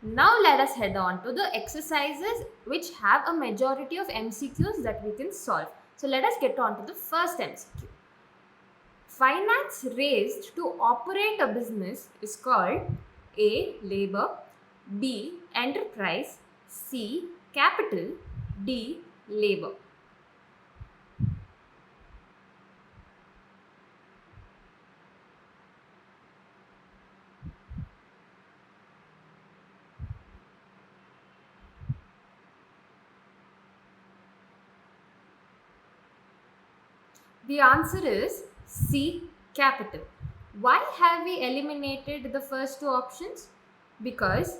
Now let us head on to the exercises which have a majority of MCQs that we can solve. So let us get on to the first MCQ. Finance raised to operate a business is called A. Labor, B. Enterprise, C. Capital, D. Labor. The answer is C. Capital. Why have we eliminated the first two options? Because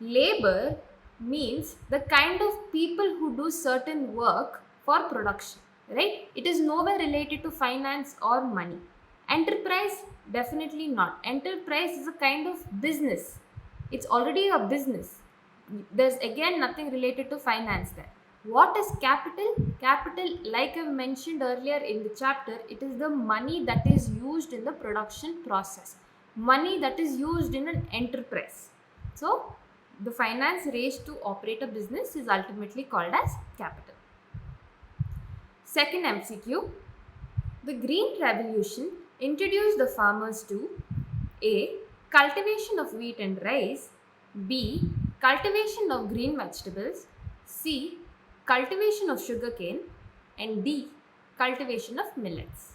labor means the kind of people who do certain work for production, right? It is nowhere related to finance or money. Enterprise, definitely not. Enterprise is a kind of business. It's already a business. There's again nothing related to finance there. What is capital? Capital, like I mentioned earlier in the chapter, it is the money that is used in the production process, money that is used in an enterprise. So, the finance raised to operate a business is ultimately called as capital. Second MCQ. The Green Revolution introduced the farmers to A. Cultivation of wheat and rice, B. Cultivation of green vegetables, C. Cultivation of sugarcane, and D. Cultivation of millets.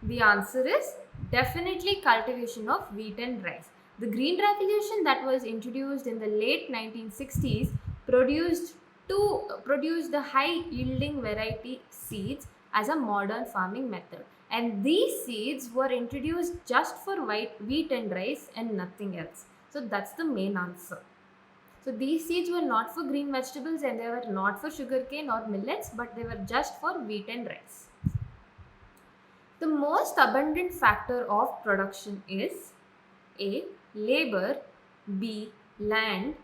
The answer is definitely cultivation of wheat and rice. The Green Revolution that was introduced in the late 1960s produced the high yielding variety seeds as a modern farming method. And these seeds were introduced just for wheat and rice and nothing else. So that's the main answer. So these seeds were not for green vegetables and they were not for sugarcane or millets, but they were just for wheat and rice. The most abundant factor of production is A. Labor, B. Land,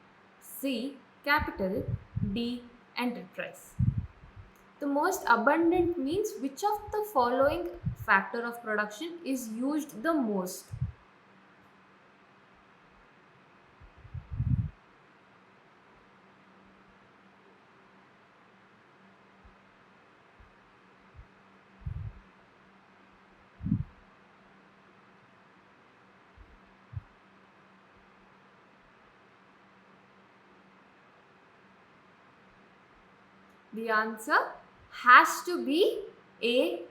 C. Capital, D. Enterprise. The most abundant means which of the following factor of production is used the most? The answer has to be A.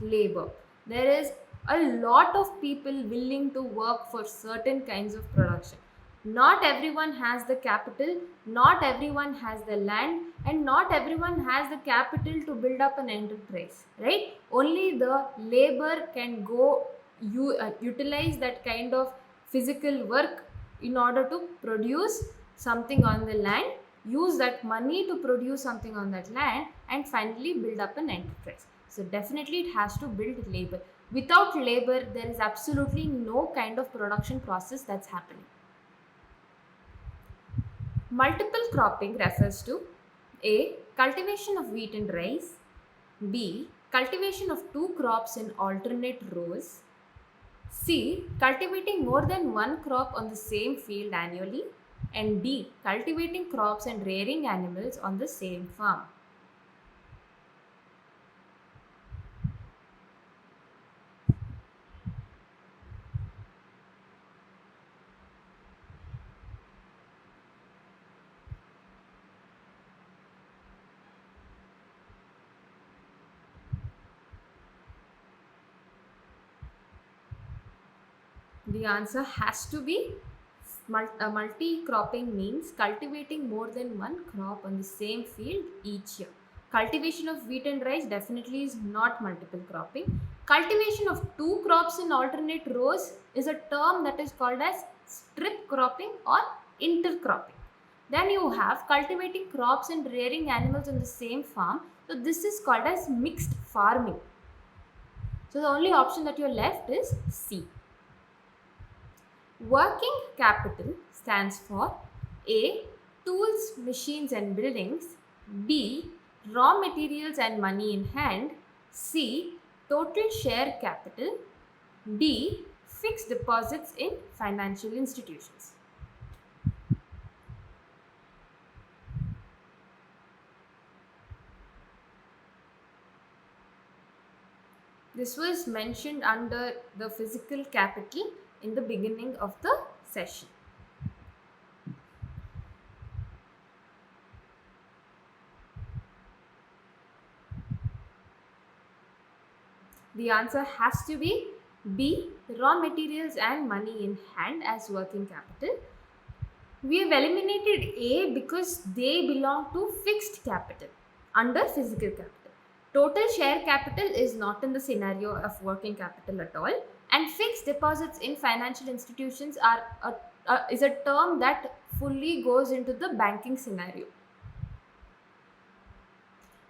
Labor. There is a lot of people willing to work for certain kinds of production. Not everyone has the capital, not everyone has the land, and not everyone has the capital to build up an enterprise, right? Only the labor can go utilize that kind of physical work in order to produce something on the land, use that money to produce something on that land, and finally build up an enterprise. So definitely it has to build labor. Without labor, there is absolutely no kind of production process that's happening. Multiple cropping refers to A. Cultivation of wheat and rice, B. Cultivation of two crops in alternate rows, C. Cultivating more than one crop on the same field annually, and D. Cultivating crops and rearing animals on the same farm. The answer has to be multi-cropping means cultivating more than one crop on the same field each year. Cultivation of wheat and rice definitely is not multiple cropping. Cultivation of two crops in alternate rows is a term that is called as strip cropping or intercropping. Then you have cultivating crops and rearing animals on the same farm. So this is called as mixed farming. So the only option that you're left is C. Working capital stands for A. Tools, machines, and buildings, B. Raw materials and money in hand, C. Total share capital, D. Fixed deposits in financial institutions. This was mentioned under the physical capital in the beginning of the session. The answer has to be B. Raw materials and money in hand as working capital. We have eliminated A because they belong to fixed capital under physical capital. Total share capital is not in the scenario of working capital at all, and fixed deposits in financial institutions is a term that fully goes into the banking scenario.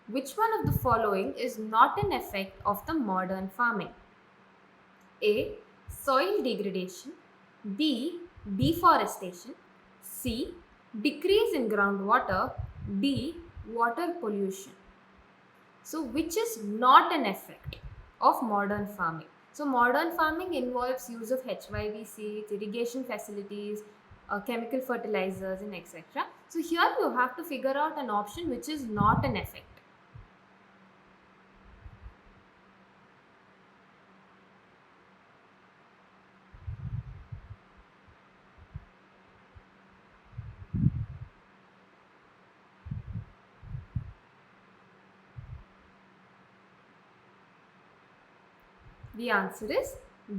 Which one of the following is not an effect of the modern farming? A. Soil degradation, B. Deforestation, C. Decrease in groundwater, D. Water pollution. So, which is not an effect of modern farming? So, modern farming involves use of HYV seeds, irrigation facilities, chemical fertilizers, and etc. So, here you have to figure out an option which is not an effect. The answer is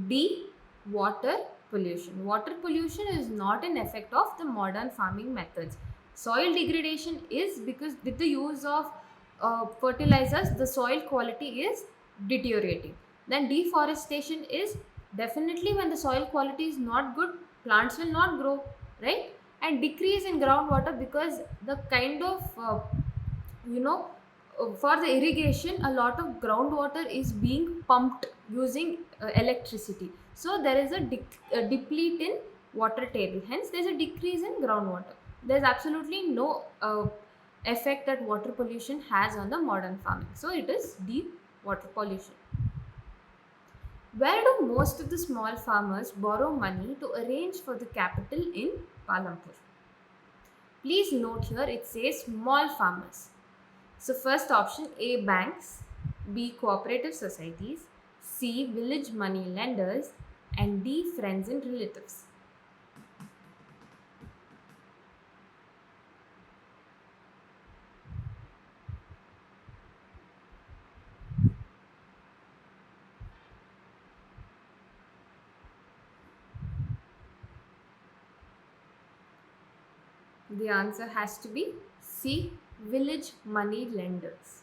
D. Water pollution. Water pollution is not an effect of the modern farming methods. Soil degradation is because with the use of fertilizers, the soil quality is deteriorating. Then deforestation is definitely when the soil quality is not good, plants will not grow, right? And decrease in groundwater because the kind of you know for the irrigation a lot of groundwater is being pumped using electricity, so there is a deplete in water table, hence there is a decrease in groundwater. There is absolutely no effect that water pollution has on the modern farming, so it is deep water pollution. Where do most of the small farmers borrow money to arrange for the capital in Palampur? Please note here it says small farmers. So first option A, banks, B, cooperative societies, C, village money lenders, and D, friends and relatives. The answer has to be C, village money lenders.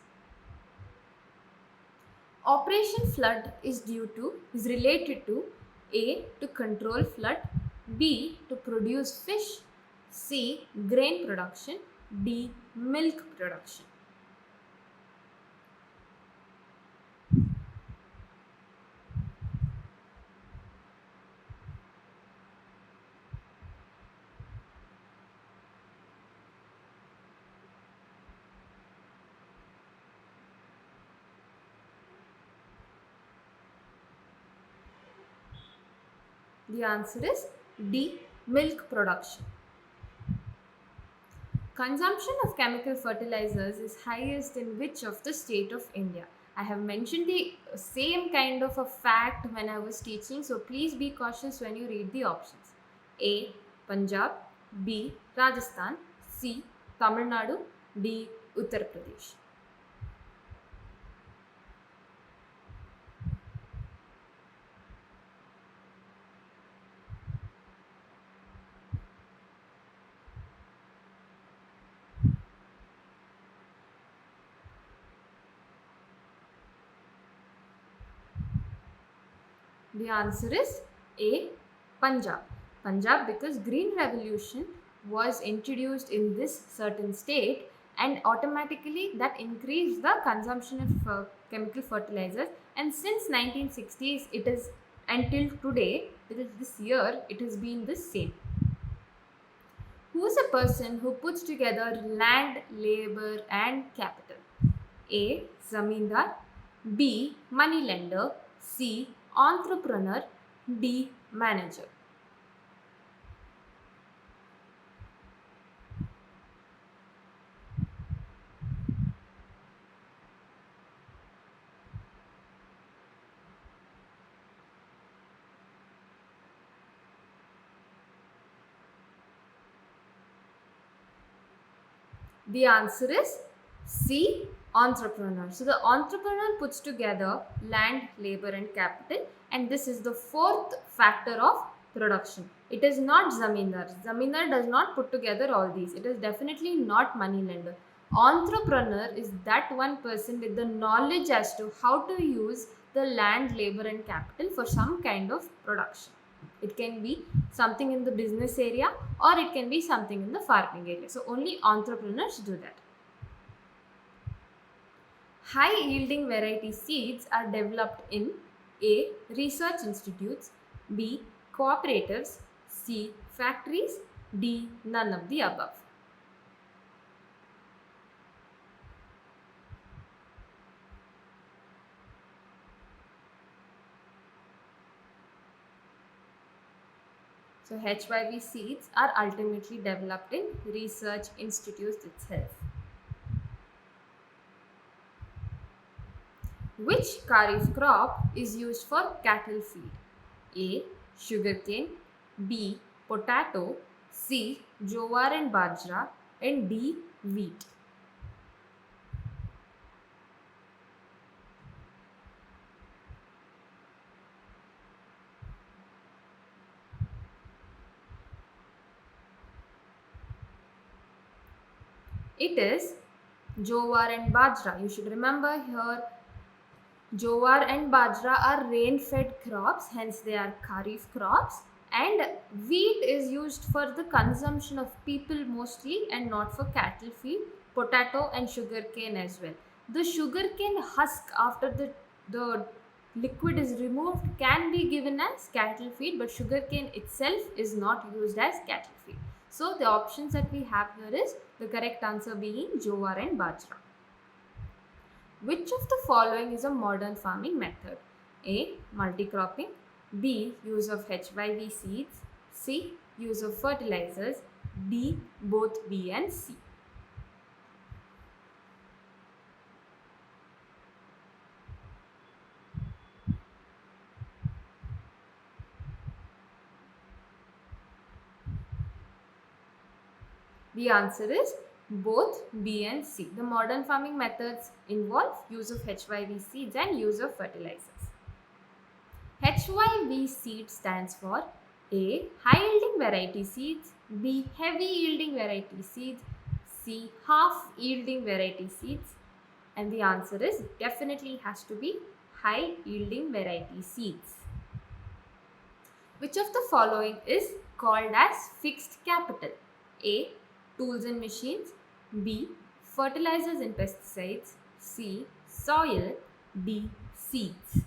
Operation Flood is related to A, to control flood, B, to produce fish, C, grain production, D, milk production. The answer is D, milk production. Consumption of chemical fertilizers is highest in which of the state of India? I have mentioned the same kind of a fact when I was teaching, so please be cautious when you read the options. A, Punjab, B, Rajasthan, C, Tamil Nadu, D, Uttar Pradesh. The answer is A, Punjab. Punjab because Green Revolution was introduced in this certain state and automatically that increased the consumption of chemical fertilizers, and since 1960s it is until today this year it has been the same. Who's a person who puts together land, labor, and capital? A. Zamindar. B. Moneylender. C. Entrepreneur. D. Manager. The answer is C. Entrepreneur. So the entrepreneur puts together land, labor, and capital, and this is the fourth factor of production. It is not Zamindar. Zamindar does not put together all these. It is definitely not moneylender. Entrepreneur is that one person with the knowledge as to how to use the land, labor, and capital for some kind of production. It can be something in the business area or it can be something in the farming area. So only entrepreneurs do that. High yielding variety seeds are developed in A. Research institutes, B. Cooperatives, C. Factories, D. None of the above. So HYV seeds are ultimately developed in research institutes itself. Which Kharif crop is used for cattle feed? A. Sugarcane, B. Potato, C. Jowar and Bajra, and D. Wheat. It is Jowar and Bajra. You should remember here Jowar and Bajra are rain-fed crops, hence they are Kharif crops. And wheat is used for the consumption of people mostly and not for cattle feed. Potato and sugarcane as well. The sugarcane husk after the liquid is removed can be given as cattle feed, but sugarcane itself is not used as cattle feed. So the options that we have here is the correct answer being Jowar and Bajra. Which of the following is a modern farming method? A. Multicropping, B. Use of HYV seeds, C. Use of fertilizers, D. Both B and C. The answer is both B and C. The modern farming methods involve use of HYV seeds and use of fertilizers. HYV seed stands for A. High yielding variety seeds, B. Heavy yielding variety seeds, C. Half yielding variety seeds, and the answer is definitely has to be high yielding variety seeds. Which of the following is called as fixed capital? A. Tools and machines, B. Fertilizers and pesticides, C. Soil, D. Seeds.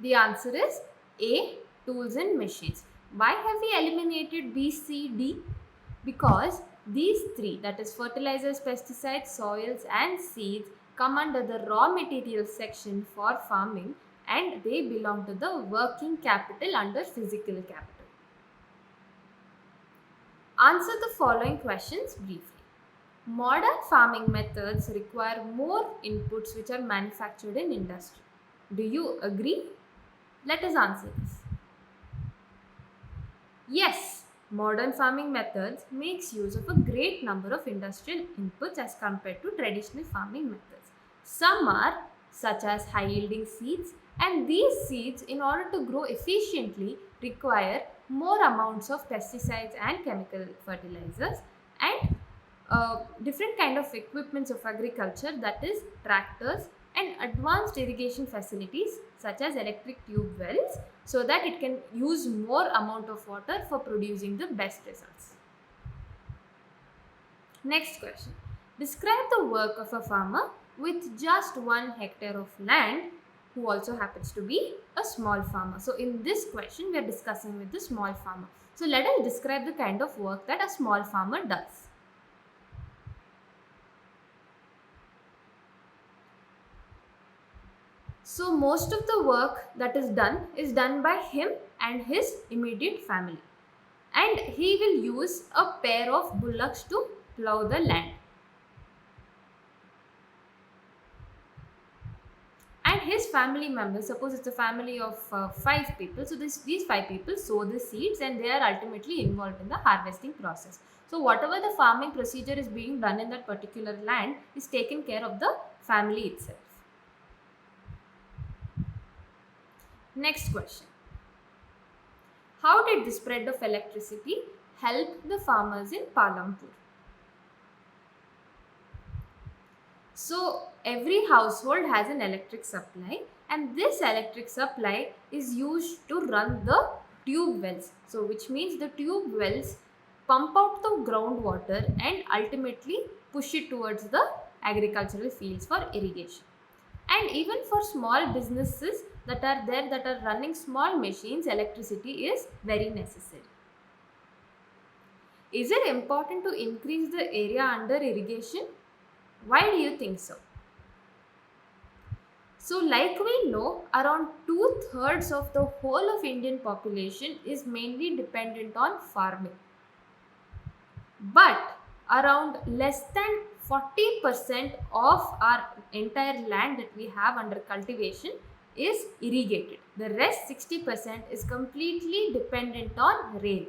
The answer is A. Tools and machines. Why have we eliminated B, C, D? Because these three, that is fertilizers, pesticides, soils and seeds, come under the raw materials section for farming and they belong to the working capital under physical capital. Answer the following questions briefly. Modern farming methods require more inputs which are manufactured in industry. Do you agree? Let us answer this. Yes, modern farming methods makes use of a great number of industrial inputs as compared to traditional farming methods. Some are such as high yielding seeds, and these seeds in order to grow efficiently require more amounts of pesticides and chemical fertilizers, and different kind of equipments of agriculture, that is tractors and advanced irrigation facilities such as electric tube wells, so that it can use more amount of water for producing the best results. Next question. Describe the work of a farmer with just 1 hectare of land who also happens to be a small farmer. So in this question we are discussing with the small farmer. So let us describe the kind of work that a small farmer does. So most of the work that is done by him and his immediate family. And he will use a pair of bullocks to plow the land. And his family members, suppose it's a family of 5 people, so these 5 people sow the seeds and they are ultimately involved in the harvesting process. So whatever the farming procedure is being done in that particular land is taken care of the family itself. Next question. How did the spread of electricity help the farmers in Palampur? So every household has an electric supply, and this electric supply is used to run the tube wells. So which means the tube wells pump out the groundwater and ultimately push it towards the agricultural fields for irrigation. And even for small businesses that are there, that are running small machines, electricity is very necessary. Is it important to increase the area under irrigation? Why do you think so? So like we know, around 2/3 of the whole of Indian population is mainly dependent on farming. But around less than 40% of our entire land that we have under cultivation is irrigated. The rest 60% is completely dependent on rain.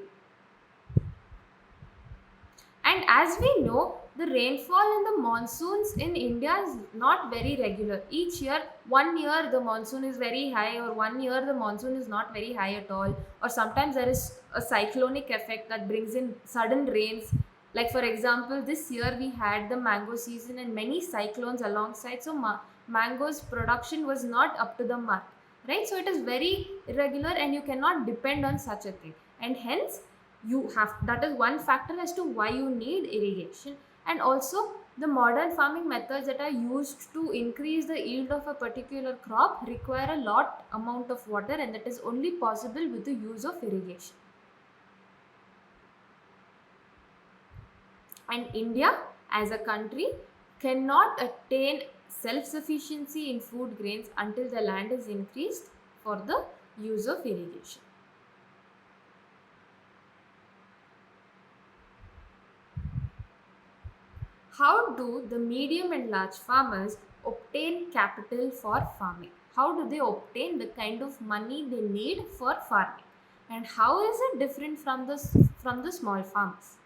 And as we know, the rainfall in the monsoons in India is not very regular. Each year, one year the monsoon is very high, or one year the monsoon is not very high at all, or sometimes there is a cyclonic effect that brings in sudden rains. Like for example, this year we had the mango season and many cyclones alongside, so mango's production was not up to the mark, right? So it is very irregular and you cannot depend on such a thing, and hence you have, that is one factor as to why you need irrigation. And also the modern farming methods that are used to increase the yield of a particular crop require a lot amount of water, and that is only possible with the use of irrigation. And India as a country cannot attain self-sufficiency in food grains until the land is increased for the use of irrigation. How do the medium and large farmers obtain capital for farming? How do they obtain the kind of money they need for farming? And how is it different from the small farmers?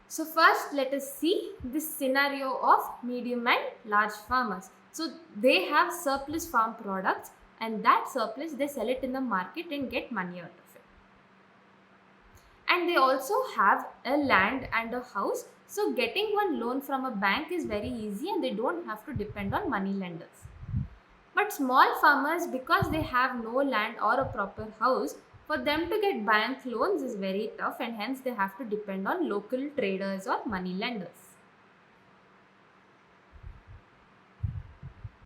So first let us see this scenario of medium and large farmers. So they have surplus farm products, and that surplus they sell it in the market and get money out of it. And they also have a land and a house, so getting one loan from a bank is very easy and they don't have to depend on money lenders. But small farmers, because they have no land or a proper house, for them to get bank loans is very tough, and hence they have to depend on local traders or money lenders.